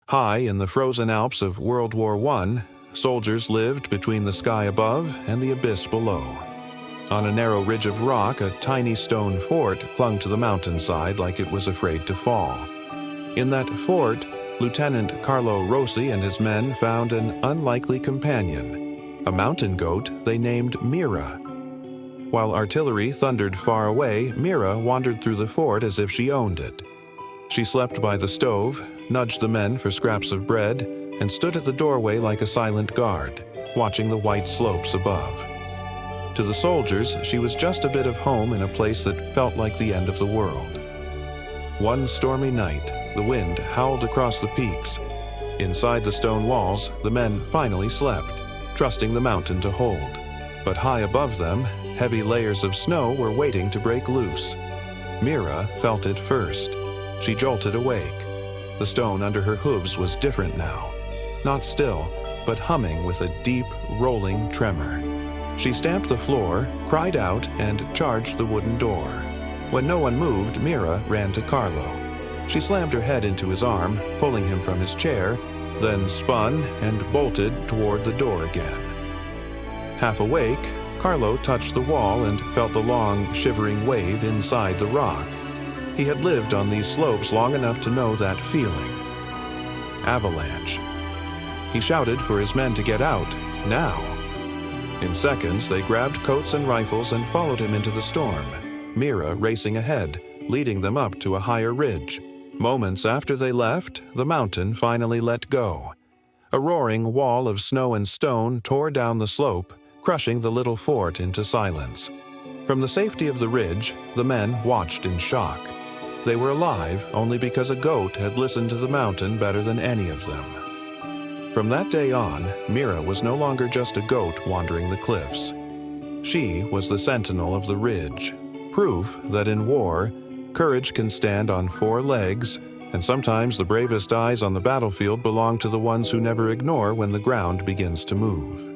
High in the frozen Alps of World War I, soldiers lived between the sky above and the abyss below. On a narrow ridge of rock, a tiny stone fort clung to the mountainside like it was afraid to fall. In that fort, Lieutenant Carlo Rossi and his men found an unlikely companion, a mountain goat they named Mira. While artillery thundered far away, Mira wandered through the fort as if she owned it. She slept by the stove, nudged the men for scraps of bread, and stood at the doorway like a silent guard, watching the white slopes above. To the soldiers, she was just a bit of home in a place that felt like the end of the world. One stormy night, the wind howled across the peaks. Inside the stone walls, the men finally slept, trusting the mountain to hold. But high above them, heavy layers of snow were waiting to break loose. Mira felt it first. She jolted awake. The stone under her hooves was different now. Not still, but humming with a deep, rolling tremor. She stamped the floor, cried out, and charged the wooden door. When no one moved, Mira ran to Carlo. She slammed her head into his arm, pulling him from his chair, then spun and bolted toward the door again. Half awake, Carlo touched the wall and felt the long, shivering wave inside the rock. He had lived on these slopes long enough to know that feeling. Avalanche. He shouted for his men to get out, now. In seconds, they grabbed coats and rifles and followed him into the storm, Mira racing ahead, leading them up to a higher ridge. Moments after they left, the mountain finally let go. A roaring wall of snow and stone tore down the slope, crushing the little fort into silence. From the safety of the ridge, the men watched in shock. They were alive only because a goat had listened to the mountain better than any of them. From that day on, Mira was no longer just a goat wandering the cliffs. She was the sentinel of the ridge, proof that in war, courage can stand on 4 legs, and sometimes the bravest eyes on the battlefield belong to the ones who never ignore when the ground begins to move.